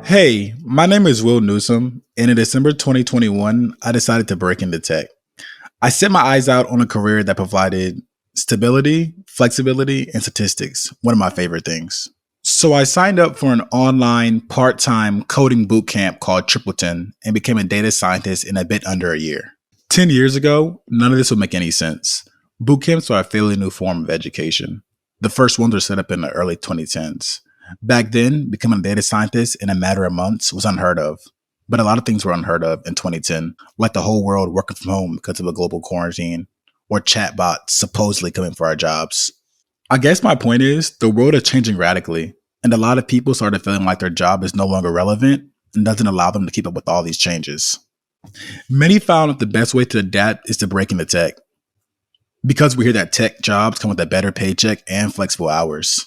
Hey, my name is Will Newsom, and in December 2021, I decided to break into tech. I set my eyes out on a career that provided stability, flexibility, and statistics, one of my favorite things. So I signed up for an online part-time coding bootcamp called TripleTen and became a data scientist in a bit under a year. 10 years ago, none of this would make any sense. Bootcamps are a fairly new form of education. The first ones were set up in the early 2010s. Back then, becoming a data scientist in a matter of months was unheard of. But a lot of things were unheard of in 2010, like the whole world working from home because of a global quarantine, or chatbots supposedly coming for our jobs. I guess my point is, the world is changing radically, and a lot of people started feeling like their job is no longer relevant and doesn't allow them to keep up with all these changes. Many found that the best way to adapt is to break into tech, because we hear that tech jobs come with a better paycheck and flexible hours.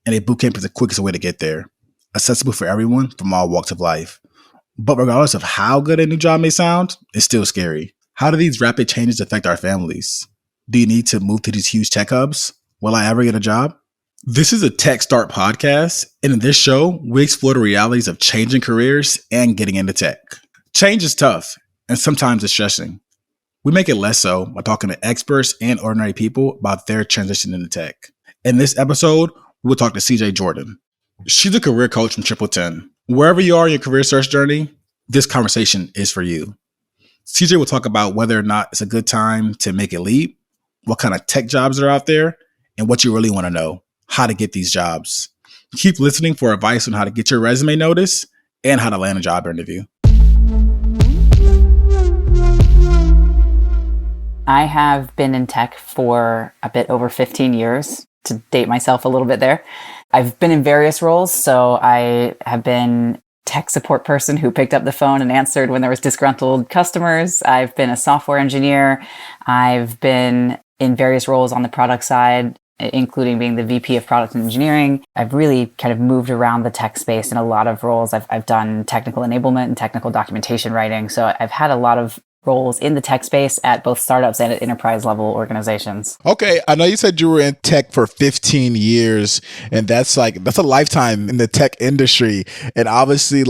And a bootcamp is the quickest way to get there, accessible for everyone from all walks of life. But regardless of how good a new job may sound, it's still scary. How do these rapid changes affect our families? Do you need to move to these huge tech hubs? Will I ever get a job? This is a TechStart podcast, and in this show, we explore the realities of changing careers and getting into tech. Change is tough, and sometimes it's stressing. We make it less so by talking to experts and ordinary people about their transition into tech. In this episode, we'll talk to CJ Jordan. She's a career coach from TripleTen. Wherever you are in your career search journey, this conversation is for you. CJ will talk about whether or not it's a good time to make a leap, what kind of tech jobs are out there, and what you really want to know, how to get these jobs. Keep listening for advice on how to get your resume noticed and how to land a job interview. I have been in tech for a bit over 15 years, to date myself a little bit there. I've been in various roles. So I have been tech support person who picked up the phone and answered when there was disgruntled customers. I've been a software engineer. I've been in various roles on the product side, including being the VP of product and engineering. I've really kind of moved around the tech space in a lot of roles. I've done technical enablement and technical documentation writing. So I've had a lot of roles in the tech space at both startups and at enterprise level organizations. Okay, I know you said you were in tech for 15 years, and that's a lifetime in the tech industry. And obviously,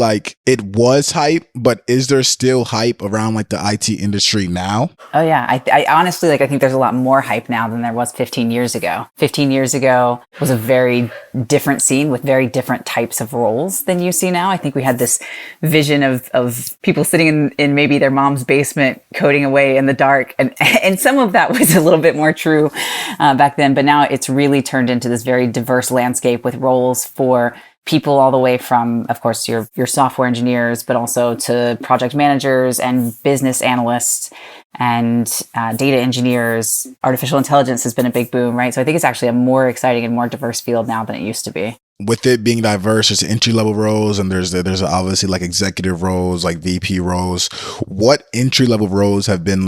it was hype, but is there still hype around the IT industry now? Oh yeah, I honestly I think there's a lot more hype now than there was 15 years ago. 15 years ago was a very different scene with very different types of roles than you see now. I think we had this vision of people sitting in maybe their mom's basement coding away in the dark. And some of that was a little bit more true back then. But now it's really turned into this very diverse landscape with roles for people all the way from, of course, your software engineers, but also to project managers and business analysts and data engineers. Artificial intelligence has been a big boom, right? So I think it's actually a more exciting and more diverse field now than it used to be. With it being diverse, there's entry-level roles and there's obviously executive roles, VP roles. What entry-level roles have been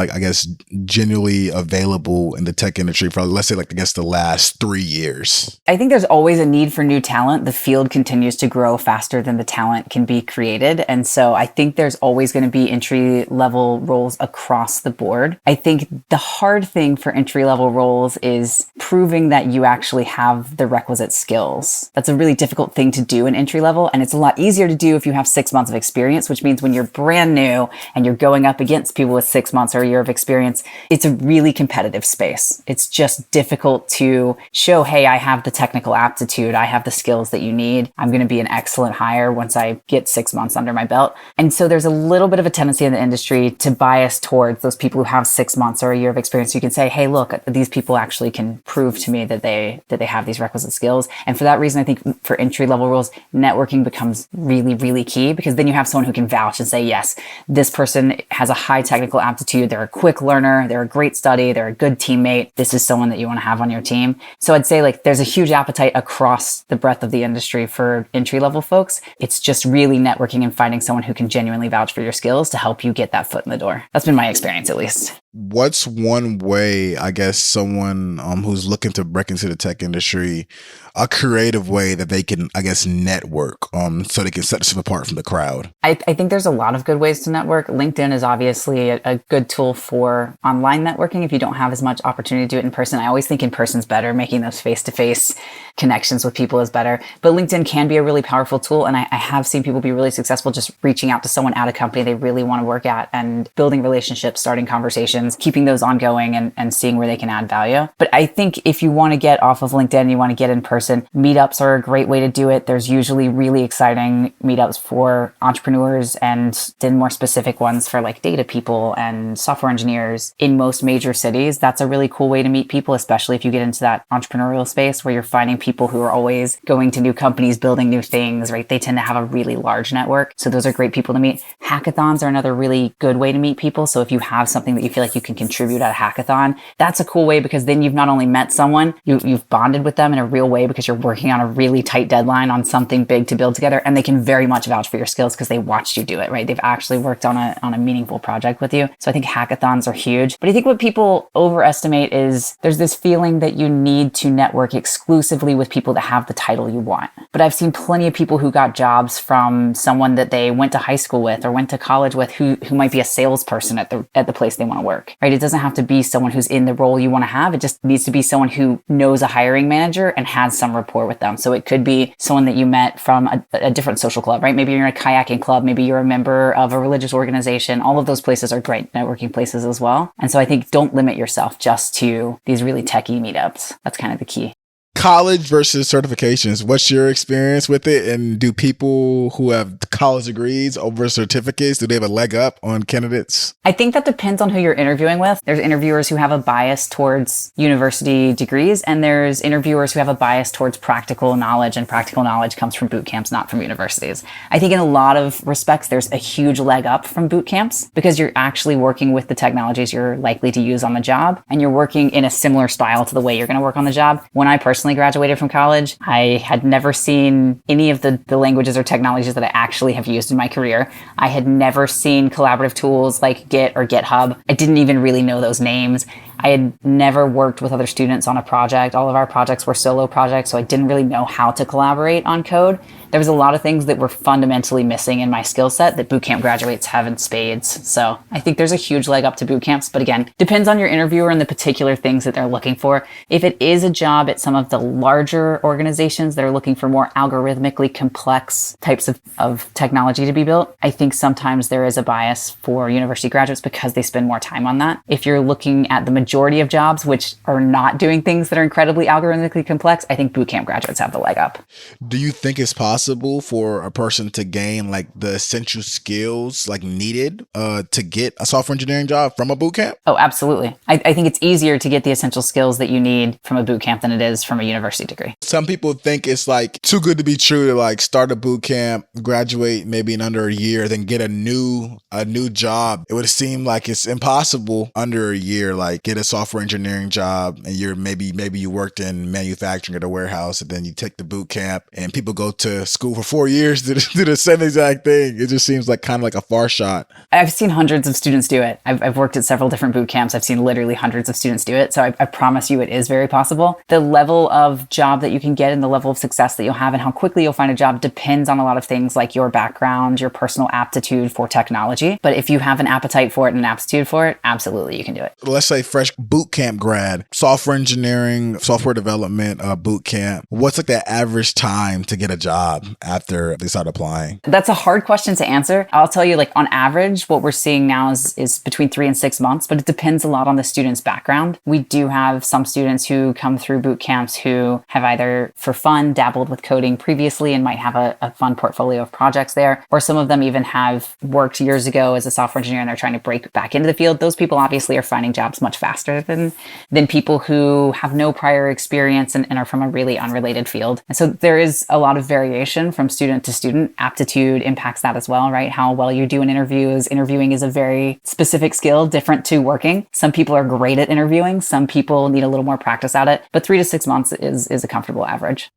genuinely available in the tech industry for, let's say, the last 3 years? I think there's always a need for new talent. The field continues to grow faster than the talent can be created. And so I think there's always going to be entry-level roles across the board. I think the hard thing for entry-level roles is proving that you actually have the requisite skills. That's a really difficult thing to do in entry level, and it's a lot easier to do if you have 6 months of experience, which means when you're brand new and you're going up against people with 6 months or a year of experience, it's a really competitive space. It's just difficult to show, hey, I have the technical aptitude, I have the skills that you need, I'm going to be an excellent hire once I get 6 months under my belt. And so there's a little bit of a tendency in the industry to bias towards those people who have 6 months or a year of experience. So you can say, hey, look, these people actually can prove to me that they have these requisite skills. And for that reason, I think for entry-level roles, networking becomes really, really key, because then you have someone who can vouch and say, yes, this person has a high technical aptitude, they're a quick learner, they're a great study, they're a good teammate, this is someone that you want to have on your team. So I'd say there's a huge appetite across the breadth of the industry for entry-level folks. It's just really networking and finding someone who can genuinely vouch for your skills to help you get that foot in the door. That's been my experience, at least. What's one way, I guess, someone who's looking to break into the tech industry, a creative way that they can, I guess, network so they can set themselves apart from the crowd? I think there's a lot of good ways to network. LinkedIn is obviously a good tool for online networking if you don't have as much opportunity to do it in person. I always think in person's better. Making those face-to-face connections with people is better. But LinkedIn can be a really powerful tool. And I have seen people be really successful just reaching out to someone at a company they really want to work at and building relationships, starting conversations, keeping those ongoing and seeing where they can add value. But I think if you want to get off of LinkedIn, you want to get in person, meetups are a great way to do it. There's usually really exciting meetups for entrepreneurs and then more specific ones for like data people and software engineers in most major cities. That's a really cool way to meet people, especially if you get into that entrepreneurial space where you're finding people who are always going to new companies, building new things, right? They tend to have a really large network. So those are great people to meet. Hackathons are another really good way to meet people. So if you have something that you feel like you can contribute at a hackathon, that's a cool way because then you've not only met someone, you've bonded with them in a real way because you're working on a really tight deadline on something big to build together, and they can very much vouch for your skills because they watched you do it, right? They've actually worked on a meaningful project with you. So I think hackathons are huge. But I think what people overestimate is there's this feeling that you need to network exclusively with people that have the title you want. But I've seen plenty of people who got jobs from someone that they went to high school with or went to college with who might be a salesperson at the place they want to work, right? It doesn't have to be someone who's in the role you want to have. It just needs to be someone who knows a hiring manager and has some rapport with them. So it could be someone that you met from a different social club, right? Maybe you're in a kayaking club. Maybe you're a member of a religious organization. All of those places are great networking places as well. And so I think don't limit yourself just to these really techie meetups. That's kind of the key. College versus certifications. What's your experience with it? And do people who have college degrees over certificates, do they have a leg up on candidates? I think that depends on who you're interviewing with. There's interviewers who have a bias towards university degrees, and there's interviewers who have a bias towards practical knowledge, and practical knowledge comes from boot camps, not from universities. I think in a lot of respects, there's a huge leg up from boot camps because you're actually working with the technologies you're likely to use on the job, and you're working in a similar style to the way you're going to work on the job. When I personally graduated from college, I had never seen any of the languages or technologies that I actually have used in my career. I had never seen collaborative tools like Git or GitHub. I didn't even really know those names. I had never worked with other students on a project. All of our projects were solo projects, so I didn't really know how to collaborate on code. There was a lot of things that were fundamentally missing in my skill set that bootcamp graduates have in spades. So I think there's a huge leg up to boot camps, but again, depends on your interviewer and the particular things that they're looking for. If it is a job at some of the larger organizations that are looking for more algorithmically complex types of technology to be built, I think sometimes there is a bias for university graduates because they spend more time on that. If you're looking at the majority of jobs which are not doing things that are incredibly algorithmically complex, I think bootcamp graduates have the leg up. Do you think it's possible for a person to gain like the essential skills like needed to get a software engineering job from a boot camp? Oh, absolutely. I think it's easier to get the essential skills that you need from a boot camp than it is from a university degree. Some people think it's like too good to be true to like start a boot camp, graduate maybe in under a year, then get a new job. It would seem like it's impossible under a year, like get a software engineering job and you're maybe you worked in manufacturing at a warehouse and then you take the boot camp and people go to school for 4 years to do the same exact thing. It just seems like kind of like a far shot. I've seen hundreds of students do it. I've worked at several different boot camps. I've seen literally hundreds of students do it. So I promise you it is very possible. The level of job that you can get and the level of success that you'll have and how quickly you'll find a job depends on a lot of things like your background, your personal aptitude for technology. But if you have an appetite for it and an aptitude for it, absolutely you can do it. Let's say fresh boot camp grad, software engineering, software development boot camp. What's like the average time to get a job after they start applying? That's a hard question to answer. I'll tell you, like on average, what we're seeing now is between 3 and 6 months, but it depends a lot on the student's background. We do have some students who come through boot camps who have either for fun dabbled with coding previously and might have a fun portfolio of projects there, or some of them even have worked years ago as a software engineer and they're trying to break back into the field. Those people obviously are finding jobs much faster than people who have no prior experience and are from a really unrelated field. And so there is a lot of variation from student to student. Aptitude impacts that as well, right? How well you do in interviews. Interviewing is a very specific skill, different to working. Some people are great at interviewing. Some people need a little more practice at it, but 3 to 6 months is a comfortable average.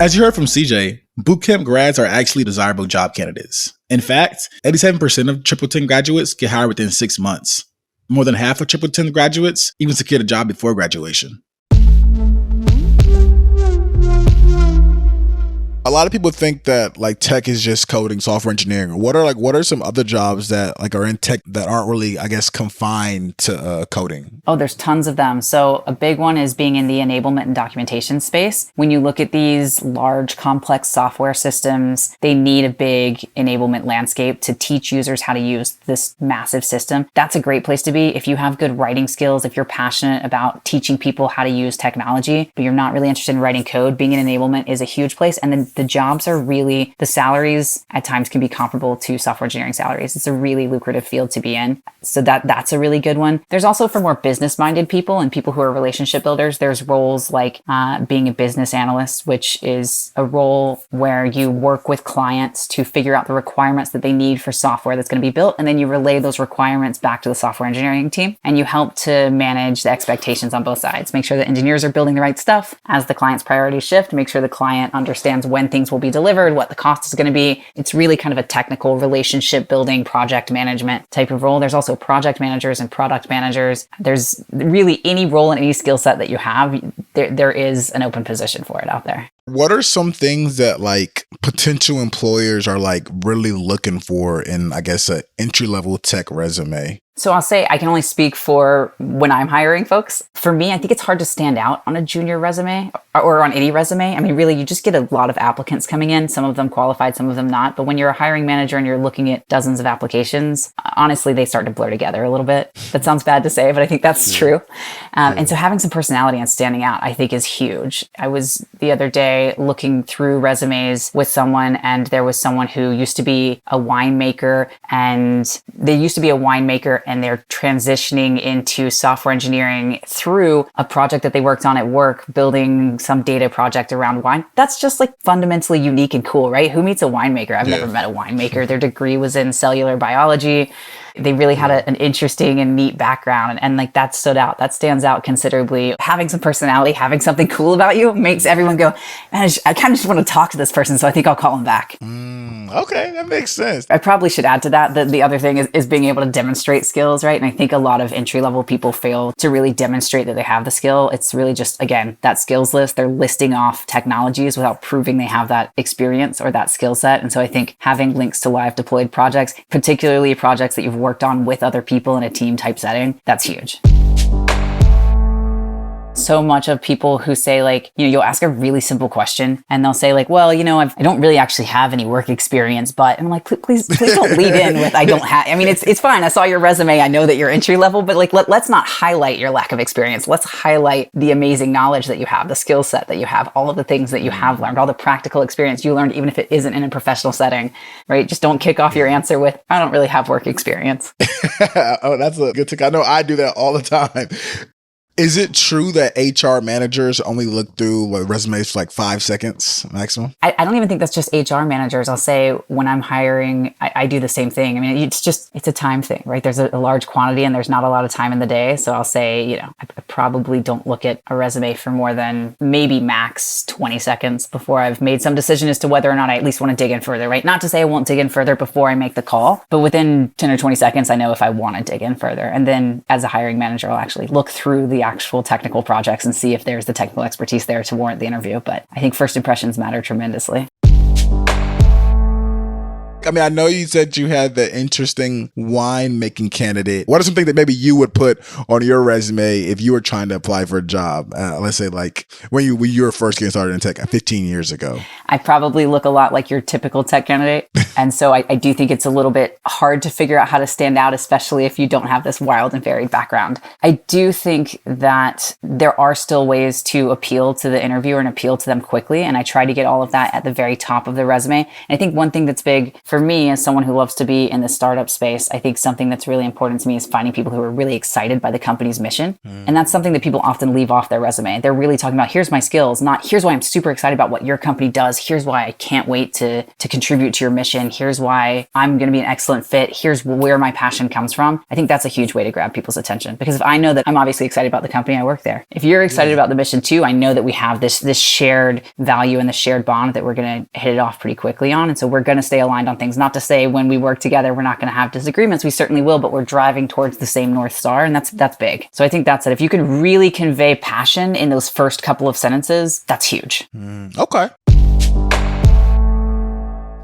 As you heard from CJ, Bootcamp grads are actually desirable job candidates. In fact, 87% of TripleTen graduates get hired within 6 months. More than half of TripleTen graduates even secured a job before graduation. A lot of people think that like tech is just coding, software engineering. What are some other jobs that like are in tech that aren't really, I guess, confined to coding? Oh, there's tons of them. So a big one is being in the enablement and documentation space. When you look at these large, complex software systems, they need a big enablement landscape to teach users how to use this massive system. That's a great place to be. If you have good writing skills, if you're passionate about teaching people how to use technology, but you're not really interested in writing code, being in enablement is a huge place. And then the jobs are really, the salaries at times can be comparable to software engineering salaries. It's a really lucrative field to be in. So that's a really good one. There's also for more business-minded people and people who are relationship builders, there's roles like being a business analyst, which is a role where you work with clients to figure out the requirements that they need for software that's going to be built. And then you relay those requirements back to the software engineering team. And you help to manage the expectations on both sides. Make sure that engineers are building the right stuff as the client's priorities shift. Make sure the client understands when things will be delivered, what the cost is going to be. It's really kind of a technical relationship building, project management type of role. There's also project managers and product managers. There's really any role and any skill set that you have, there is an open position for it out there. What are some things that like potential employers are like really looking for in, I guess, an entry-level tech resume? So I'll say I can only speak for when I'm hiring folks. For me, I think it's hard to stand out on a junior resume or on any resume. I mean, really, you just get a lot of applicants coming in, some of them qualified, some of them not. But when you're a hiring manager and you're looking at dozens of applications, honestly, they start to blur together a little bit. That sounds bad to say, but I think that's true. And so having some personality and standing out, I think is huge. I was the other day looking through resumes with someone, and there was someone who used to be a winemaker, and and they're transitioning into software engineering through a project that they worked on at work, building some data project around wine. That's just like fundamentally unique and cool, right? Who meets a winemaker? I've never met a winemaker. Their degree was in cellular biology. They really had an interesting and neat background, and like that stood out. That stands out considerably. Having some personality, having something cool about you makes everyone go, man, I kind of just want to talk to this person, so I think I'll call him back. Okay, that makes sense. I probably should add to that the other thing is being able to demonstrate skills, right? And I think a lot of entry-level people fail to really demonstrate that they have the skill. It's really just, again, that skills list. They're listing off technologies without proving they have that experience or that skill set. And so I think having links to live deployed projects, particularly projects that you've worked on with other people in a team type setting, that's huge. So much of people who say like, you'll ask a really simple question and they'll say like, well, I don't really actually have any work experience, but, and I'm like, please don't lead in with, I don't have, I mean, it's fine. I saw your resume. I know that you're entry level, but like, let's not highlight your lack of experience. Let's highlight the amazing knowledge that you have, the skill set that you have, all of the things that you have learned, all the practical experience you learned, even if it isn't in a professional setting, right? Just don't kick off your answer with, I don't really have work experience. Oh, that's a good trick. I know I do that all the time. Is it true that HR managers only look through resumes for like 5 seconds maximum? I don't even think that's just HR managers. I'll say when I'm hiring, I do the same thing. I mean, it's a time thing, right? There's a large quantity and there's not a lot of time in the day. So I'll say, I probably don't look at a resume for more than maybe max 20 seconds before I've made some decision as to whether or not I at least want to dig in further, right? Not to say I won't dig in further before I make the call, but within 10 or 20 seconds, I know if I want to dig in further. And then as a hiring manager, I'll actually look through the actual technical projects and see if there's the technical expertise there to warrant the interview. But I think first impressions matter tremendously. I mean, I know you said you had the interesting winemaking candidate. What are some things that maybe you would put on your resume if you were trying to apply for a job? Let's say like when you were first getting started in tech 15 years ago. I probably look a lot like your typical tech candidate. And so I do think it's a little bit hard to figure out how to stand out, especially if you don't have this wild and varied background. I do think that there are still ways to appeal to the interviewer and appeal to them quickly. And I try to get all of that at the very top of the resume. And I think one thing that's big for me as someone who loves to be in the startup space, I think something that's really important to me is finding people who are really excited by the company's mission. And that's something that people often leave off their resume. They're really talking about, here's my skills, not here's why I'm super excited about what your company does. Here's why I can't wait to contribute to your mission. saying, here's why I'm going to be an excellent fit. Here's where my passion comes from. I think that's a huge way to grab people's attention, because if I know that I'm obviously excited about the company I work there, if you're excited about the mission too, I know that we have this shared value and the shared bond that we're going to hit it off pretty quickly on. And so we're going to stay aligned on things. Not to say when we work together, we're not going to have disagreements. We certainly will, but we're driving towards the same North Star. And that's big. So I think that's it. If you can really convey passion in those first couple of sentences, that's huge. Okay.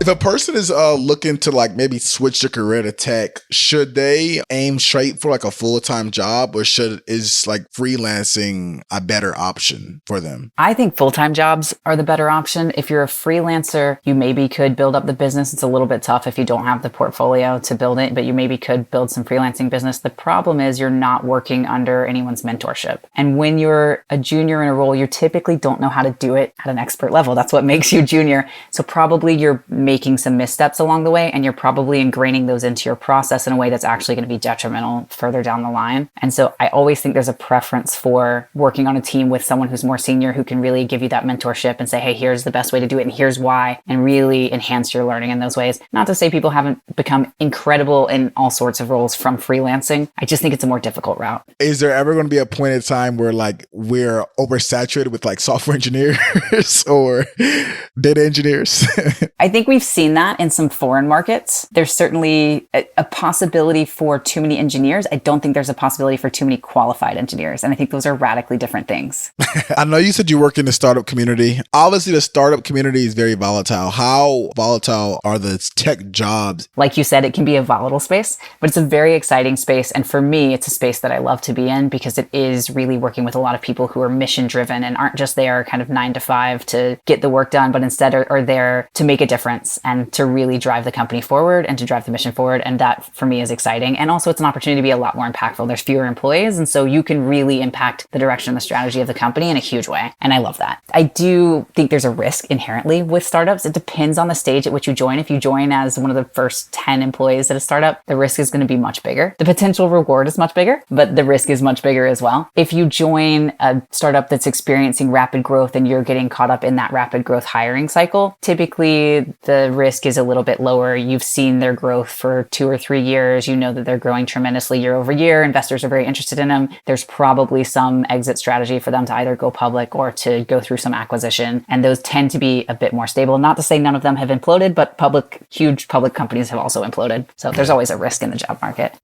If a person is looking to like maybe switch their career to tech, should they aim straight for like a full-time job, or is like freelancing a better option for them? I think full-time jobs are the better option. If you're a freelancer, you maybe could build up the business. It's a little bit tough if you don't have the portfolio to build it, but you maybe could build some freelancing business. The problem is you're not working under anyone's mentorship. And when you're a junior in a role, you typically don't know how to do it at an expert level. That's what makes you junior. So probably you're making some missteps along the way, and you're probably ingraining those into your process in a way that's actually going to be detrimental further down the line. And so I always think there's a preference for working on a team with someone who's more senior, who can really give you that mentorship and say, hey, here's the best way to do it and here's why, and really enhance your learning in those ways. Not to say people haven't become incredible in all sorts of roles from freelancing. I just think it's a more difficult route. Is there ever going to be a point in time where like we're oversaturated with like software engineers or data engineers? I think we've seen that in some foreign markets. There's certainly a possibility for too many engineers. I don't think there's a possibility for too many qualified engineers. And I think those are radically different things. I know you said you work in the startup community. Obviously, the startup community is very volatile. How volatile are the tech jobs? Like you said, it can be a volatile space, but it's a very exciting space. And for me, it's a space that I love to be in, because it is really working with a lot of people who are mission driven and aren't just there kind of 9 to 5 to get the work done, but instead are there to make a difference and to really drive the company forward and to drive the mission forward. And that for me is exciting. And also it's an opportunity to be a lot more impactful. There's fewer employees. And so you can really impact the direction and the strategy of the company in a huge way. And I love that. I do think there's a risk inherently with startups. It depends on the stage at which you join. If you join as one of the first 10 employees at a startup, the risk is going to be much bigger. The potential reward is much bigger, but the risk is much bigger as well. If you join a startup that's experiencing rapid growth and you're getting caught up in that rapid growth hiring cycle, typically the risk is a little bit lower. You've seen their growth for 2 or 3 years. You know that they're growing tremendously year over year. Investors are very interested in them. There's probably some exit strategy for them to either go public or to go through some acquisition. And those tend to be a bit more stable. Not to say none of them have imploded, but huge public companies have also imploded. So there's always a risk in the job market.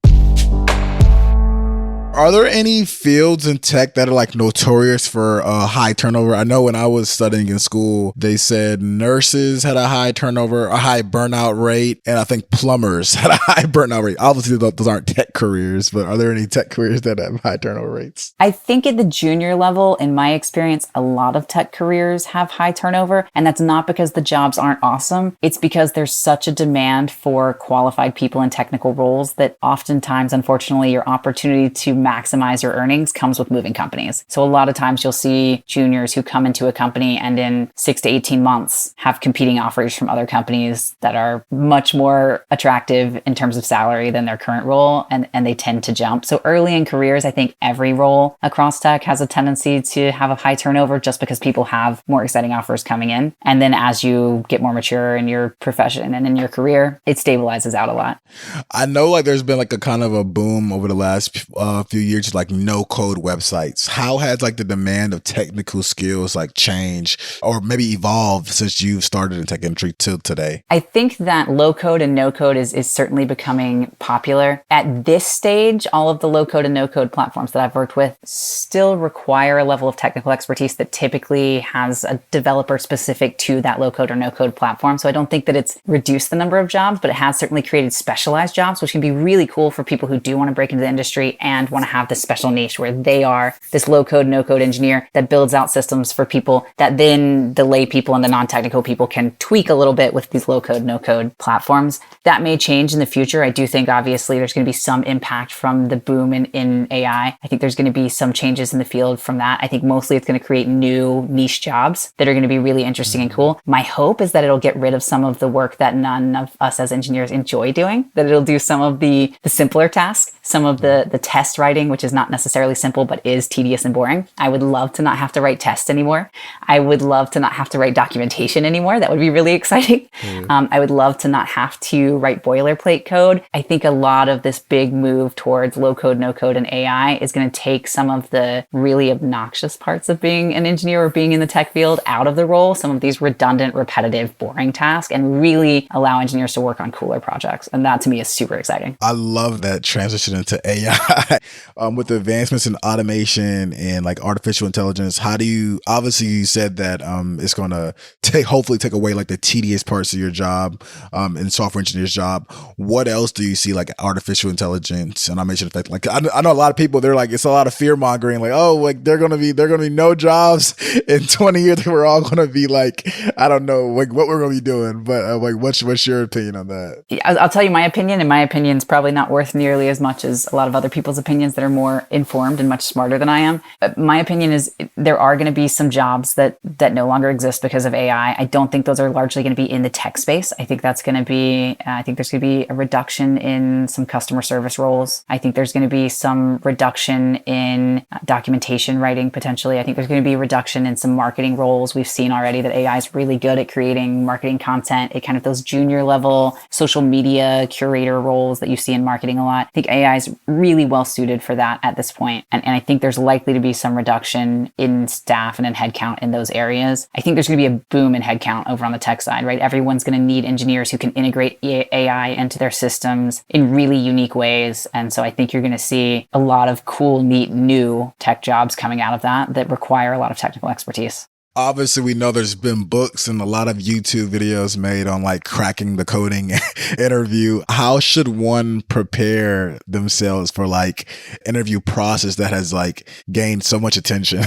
Are there any fields in tech that are like notorious for high turnover? I know when I was studying in school, they said nurses had a high turnover, a high burnout rate, and I think plumbers had a high burnout rate. Obviously, those aren't tech careers, but are there any tech careers that have high turnover rates? I think at the junior level, in my experience, a lot of tech careers have high turnover. And that's not because the jobs aren't awesome. It's because there's such a demand for qualified people in technical roles that oftentimes, unfortunately, your opportunity to maximize your earnings comes with moving companies. So a lot of times you'll see juniors who come into a company and in 6 to 18 months have competing offers from other companies that are much more attractive in terms of salary than their current role, and they tend to jump. So early in careers, I think every role across tech has a tendency to have a high turnover just because people have more exciting offers coming in. And then as you get more mature in your profession and in your career, it stabilizes out a lot. I know like there's been like a kind of a boom over the last few years, like no code websites. How has like the demand of technical skills like changed or maybe evolved since you've started in tech industry till today? I think that low code and no code is certainly becoming popular. At this stage, all of the low code and no code platforms that I've worked with still require a level of technical expertise that typically has a developer specific to that low code or no code platform. So I don't think that it's reduced the number of jobs, but it has certainly created specialized jobs, which can be really cool for people who do want to break into the industry and want to have this special niche where they are this low code, no code engineer that builds out systems for people that then the lay people and the non-technical people can tweak a little bit with these low code, no code platforms. That may change in the future. I do think obviously there's going to be some impact from the boom in AI. I think there's going to be some changes in the field from that. I think mostly it's going to create new niche jobs that are going to be really interesting and cool. My hope is that it'll get rid of some of the work that none of us as engineers enjoy doing, that it'll do some of the simpler tasks some of the test writing, which is not necessarily simple, but is tedious and boring. I would love to not have to write tests anymore. I would love to not have to write documentation anymore. That would be really exciting. I would love to not have to write boilerplate code. I think a lot of this big move towards low code, no code, and AI is going to take some of the really obnoxious parts of being an engineer or being in the tech field out of the role, some of these redundant, repetitive, boring tasks, and really allow engineers to work on cooler projects. And that to me is super exciting. I love that transition into AI. With the advancements in automation and like artificial intelligence, how do you, obviously you said that it's going to hopefully take away like the tedious parts of your job and software engineer's job. What else do you see like artificial intelligence and automation affect? Like I know a lot of people, they're like, it's a lot of fear mongering, like, oh, like they're gonna be no jobs in 20 years. We're all gonna be like, I don't know, like what we're gonna be doing. But like, what's your opinion on that? I'll tell you my opinion, and my opinion is probably not worth nearly as much as a lot of other people's opinions that are more informed and much smarter than I am. But my opinion is there are going to be some jobs that no longer exist because of AI. I don't think those are largely going to be in the tech space. I think that's going to be, I think there's going to be a reduction in some customer service roles. I think there's going to be some reduction in documentation writing potentially. I think there's going to be a reduction in some marketing roles. We've seen already that AI is really good at creating marketing content. It kind of those junior level social media curator roles that you see in marketing a lot. I think AI is really well suited for that at this point. And I think there's likely to be some reduction in staff and in headcount in those areas. I think there's going to be a boom in headcount over on the tech side, right? Everyone's going to need engineers who can integrate AI into their systems in really unique ways. And so I think you're going to see a lot of cool, neat, new tech jobs coming out of that require a lot of technical expertise. Obviously, we know there's been books and a lot of YouTube videos made on like cracking the coding interview. How should one prepare themselves for like interview process that has like gained so much attention?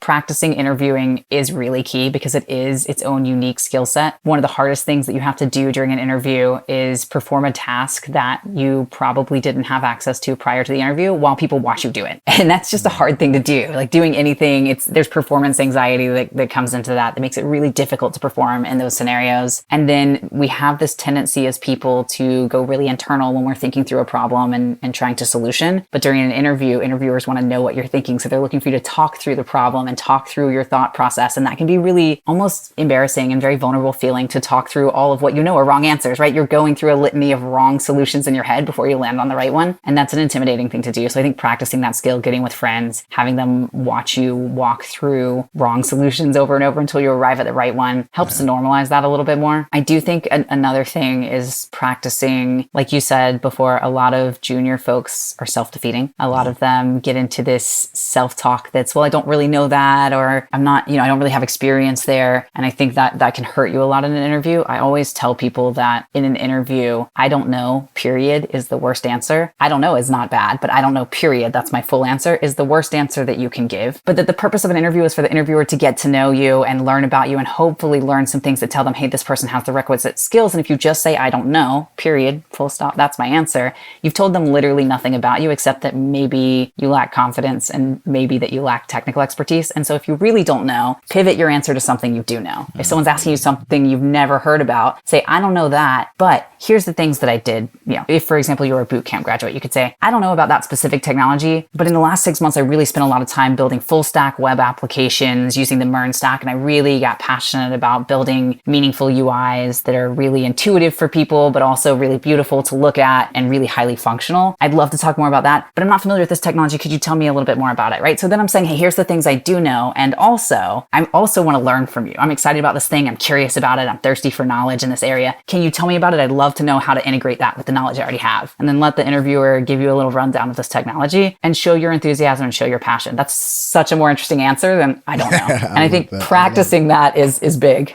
Practicing interviewing is really key because it is its own unique skill set. One of the hardest things that you have to do during an interview is perform a task that you probably didn't have access to prior to the interview while people watch you do it. And that's just a hard thing to do. Like doing anything, there's performance anxiety that comes into that makes it really difficult to perform in those scenarios. And then we have this tendency as people to go really internal when we're thinking through a problem and trying to solution. But during an interview, interviewers want to know what you're thinking. So they're looking for you to talk through the problem and talk through your thought process. And that can be really almost embarrassing and very vulnerable feeling to talk through all of what you know are wrong answers, right? You're going through a litany of wrong solutions in your head before you land on the right one. And that's an intimidating thing to do. So I think practicing that skill, getting with friends, having them watch you walk through wrong solutions over and over until you arrive at the right one helps to normalize that a little bit more. I do think another thing is practicing, like you said before, a lot of junior folks are self-defeating. A lot of them get into this self-talk that's, well, I don't really know that, or I'm not, I don't really have experience there. And I think that can hurt you a lot in an interview. I always tell people that in an interview, I don't know, period, is the worst answer. I don't know is not bad, but I don't know, period, that's my full answer, is the worst answer that you can give. But that the purpose of an interview is for the interviewer to get to know you and learn about you and hopefully learn some things that tell them, hey, this person has the requisite skills. And if you just say, I don't know, period, full stop, that's my answer, you've told them literally nothing about you except that maybe you lack confidence and maybe that you lack technical expertise. And so if you really don't know, pivot your answer to something you do know. If someone's asking you something you've never heard about, say, I don't know that, but here's the things that I did. If, for example, you're a boot camp graduate, you could say, I don't know about that specific technology, but in the last 6 months, I really spent a lot of time building full stack web applications using the MERN stack. And I really got passionate about building meaningful UIs that are really intuitive for people, but also really beautiful to look at and really highly functional. I'd love to talk more about that, but I'm not familiar with this technology. Could you tell me a little bit more about it, right? So then I'm saying, hey, here's the things I do know. And also, I also want to learn from you. I'm excited about this thing. I'm curious about it. I'm thirsty for knowledge in this area. Can you tell me about it? I'd love to know how to integrate that with the knowledge I already have. And then let the interviewer give you a little rundown of this technology and show your enthusiasm and show your passion. That's such a more interesting answer than I don't know. And I think practicing that is big.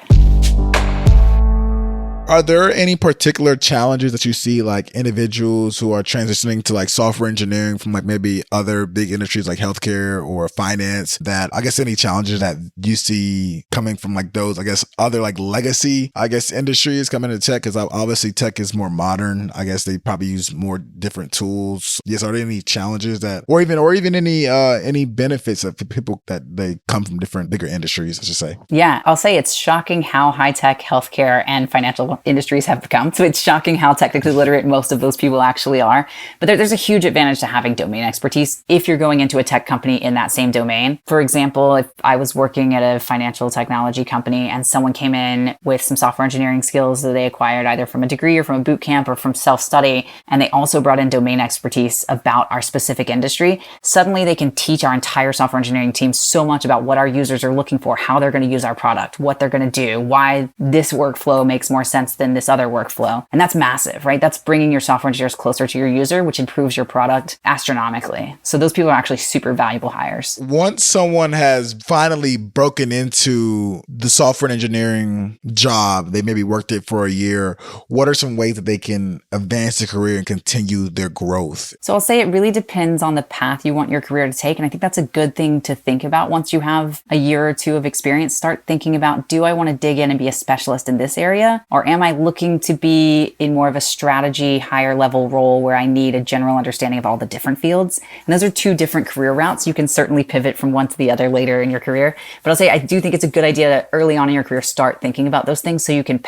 Are there any particular challenges that you see like individuals who are transitioning to like software engineering from like maybe other big industries like healthcare or finance, that I guess any challenges that you see coming from like those, I guess, other like legacy, I guess, industries coming to tech? Because obviously tech is more modern. I guess they probably use more different tools. Yes. Are there any challenges that, or even any benefits of people that they come from different bigger industries, I should say? Yeah, I'll say it's shocking how high tech healthcare and financial technical industries have become. So it's shocking how technically literate most of those people actually are. But there's a huge advantage to having domain expertise if you're going into a tech company in that same domain. For example, if I was working at a financial technology company and someone came in with some software engineering skills that they acquired either from a degree or from a boot camp or from self-study, and they also brought in domain expertise about our specific industry, suddenly they can teach our entire software engineering team so much about what our users are looking for, how they're going to use our product, what they're going to do, why this workflow makes more sense than this other workflow. And that's massive, right? That's bringing your software engineers closer to your user, which improves your product astronomically. So those people are actually super valuable hires. Once someone has finally broken into the software engineering job, they maybe worked it for a year, what are some ways that they can advance their career and continue their growth? So I'll say it really depends on the path you want your career to take. And I think that's a good thing to think about once you have a year or two of experience. Start thinking about, do I want to dig in and be a specialist in this area? Or am I looking to be in more of a strategy, higher level role where I need a general understanding of all the different fields? And those are two different career routes. You can certainly pivot from one to the other later in your career. But I'll say I do think it's a good idea to early on in your career start thinking about those things so you can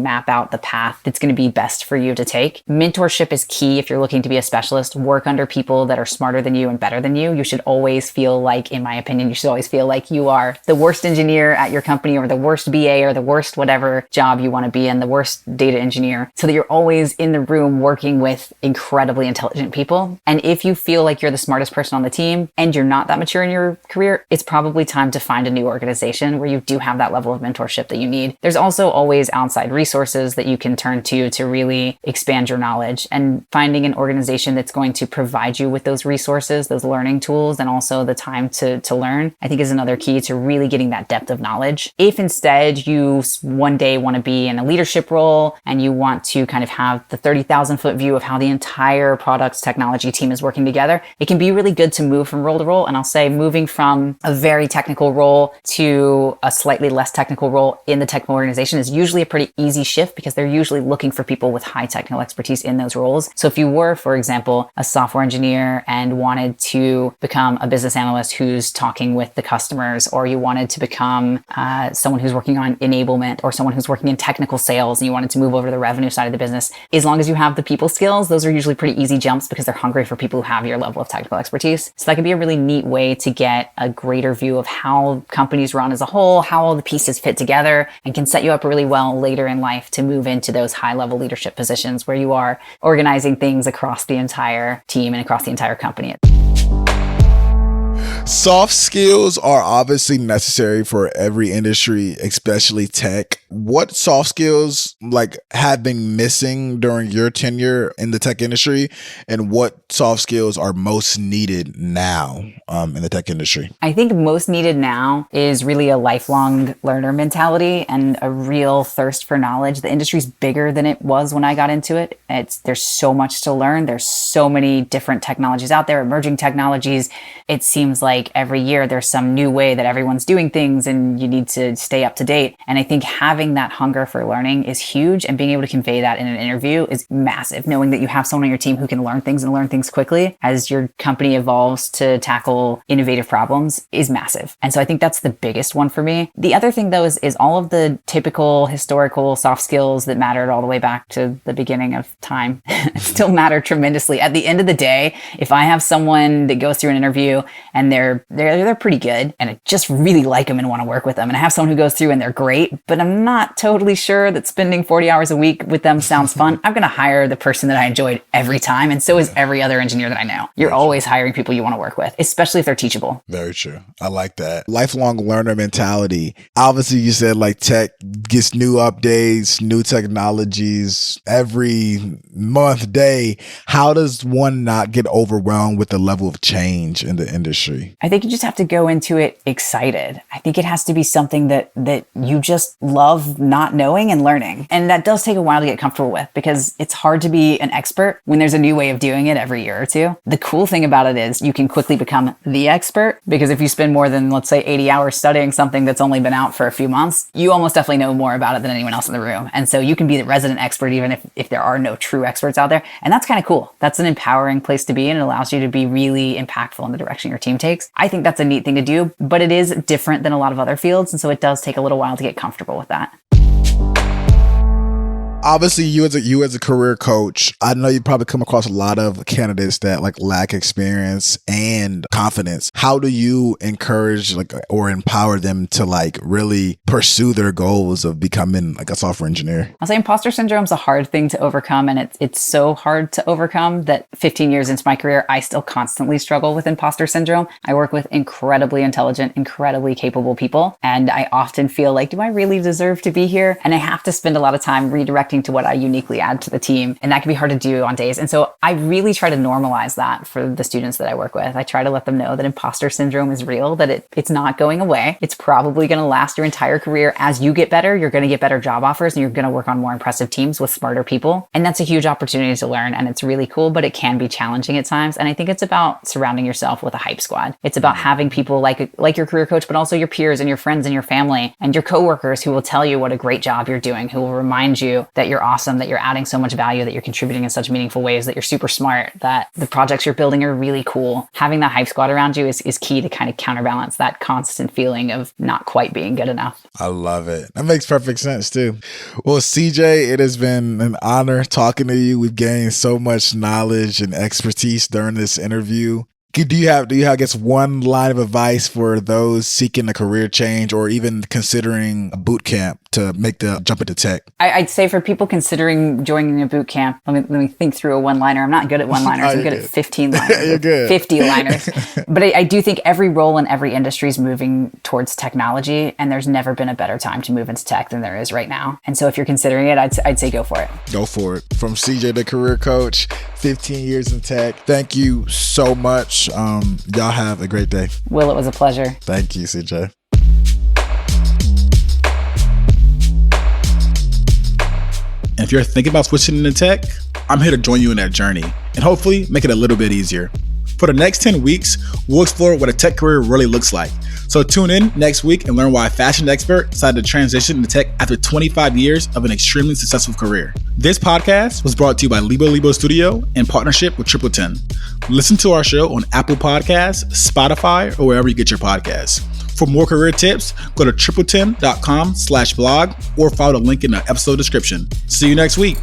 map out the path that's going to be best for you to take. Mentorship is key if you're looking to be a specialist. Work under people that are smarter than you and better than you. You should always feel like, in my opinion, you should always feel like you are the worst engineer at your company or the worst BA or the worst whatever job you want to be in, the worst data engineer, so that you're always in the room working with incredibly intelligent people. And if you feel like you're the smartest person on the team and you're not that mature in your career, it's probably time to find a new organization where you do have that level of mentorship that you need. There's also always outside resources that you can turn to really expand your knowledge, and finding an organization that's going to provide you with those resources, those learning tools, and also the time to learn, I think is another key to really getting that depth of knowledge. If instead you one day want to be in a leadership role and you want to kind of have the 30,000 foot view of how the entire product's technology team is working together, it can be really good to move from role to role. And I'll say moving from a very technical role to a slightly less technical role in the technical organization is usually a pretty easy shift because they're usually looking for people with high technical expertise in those roles. So if you were, for example, a software engineer and wanted to become a business analyst who's talking with the customers, or you wanted to become someone who's working on enablement, or someone who's working in technical sales and you wanted to move over to the revenue side of the business, as long as you have the people skills, those are usually pretty easy jumps because they're hungry for people who have your level of technical expertise. So that can be a really neat way to get a greater view of how companies run as a whole, how all the pieces fit together, and can set you up really well later in life to move into those high level leadership positions where you are organizing things across the entire team and across the entire company. Soft skills are obviously necessary for every industry, especially tech. What soft skills have been missing during your tenure in the tech industry, and what soft skills are most needed now in the tech industry? I think most needed now is really a lifelong learner mentality and a real thirst for knowledge. The industry's bigger than it was when I got into it. There's so much to learn. There's so many different technologies out there, emerging technologies. It seems like every year there's some new way that everyone's doing things and you need to stay up to date. And I think having that hunger for learning is huge, and being able to convey that in an interview is massive. Knowing that you have someone on your team who can learn things and learn things quickly as your company evolves to tackle innovative problems is massive. And so I think that's the biggest one for me. The other thing though is all of the typical historical soft skills that mattered all the way back to the beginning of time still matter tremendously. At the end of the day, if I have someone that goes through an interview and they're pretty good and I just really like them and want to work with them, and I have someone who goes through and they're great, but I'm not totally sure that spending 40 hours a week with them sounds fun, I'm going to hire the person that I enjoyed every time. And so is every other engineer that I know. You're always hiring people you want to work with, especially if they're teachable. Very true. I like that. Lifelong learner mentality. Obviously, you said tech gets new updates, new technologies every month, day. How does one not get overwhelmed with the level of change in the industry? I think you just have to go into it excited. I think it has to be something that you just love not knowing and learning. And that does take a while to get comfortable with, because it's hard to be an expert when there's a new way of doing it every year or two. The cool thing about it is you can quickly become the expert, because if you spend more than, let's say, 80 hours studying something that's only been out for a few months, you almost definitely know more about it than anyone else in the room. And so you can be the resident expert even if there are no true experts out there. And that's kind of cool. That's an empowering place to be, and it allows you to be really impactful in the direction your team takes. I think that's a neat thing to do, but it is different than a lot of other fields. And so it does take a little while to get comfortable with that. Obviously, you as a career coach, I know you probably come across a lot of candidates that like lack experience and confidence. How do you encourage or empower them to like really pursue their goals of becoming like a software engineer? I'll say imposter syndrome is a hard thing to overcome, and it's so hard to overcome that 15 years into my career, I still constantly struggle with imposter syndrome. I work with incredibly intelligent, incredibly capable people, and I often feel like, do I really deserve to be here? And I have to spend a lot of time redirecting to what I uniquely add to the team. And that can be hard to do on days. And so I really try to normalize that for the students that I work with. I try to let them know that imposter syndrome is real, that it's not going away. It's probably going to last your entire career. As you get better, you're going to get better job offers and you're going to work on more impressive teams with smarter people. And that's a huge opportunity to learn. And it's really cool, but it can be challenging at times. And I think it's about surrounding yourself with a hype squad. It's about having people like your career coach, but also your peers and your friends and your family and your coworkers who will tell you what a great job you're doing, who will remind you that you're awesome, that you're adding so much value, that you're contributing in such meaningful ways, that you're super smart, that the projects you're building are really cool. Having that hype squad around you is key to kind of counterbalance that constant feeling of not quite being good enough. I love it. That makes perfect sense too. Well, CJ, it has been an honor talking to you. We've gained so much knowledge and expertise during this interview. Do you have, I guess, one line of advice for those seeking a career change or even considering a boot camp to make the jump into tech? I'd say for people considering joining a boot camp, let me think through a one-liner. I'm not good at one-liners. I'm good at 15-liners. You're good. 50-liners. But I do think every role in every industry is moving towards technology, and there's never been a better time to move into tech than there is right now. And so if you're considering it, I'd say go for it. Go for it. From CJ, the career coach, 15 years in tech. Thank you so much. Y'all have a great day. Will, it was a pleasure. Thank you, CJ. And if you're thinking about switching into tech, I'm here to join you in that journey and hopefully make it a little bit easier. For the next 10 weeks, we'll explore what a tech career really looks like. So tune in next week and learn why a fashion expert decided to transition into tech after 25 years of an extremely successful career. This podcast was brought to you by Libo Studio in partnership with TripleTen. Listen to our show on Apple Podcasts, Spotify, or wherever you get your podcasts. For more career tips, go to TripleTen.com/blog or follow the link in the episode description. See you next week.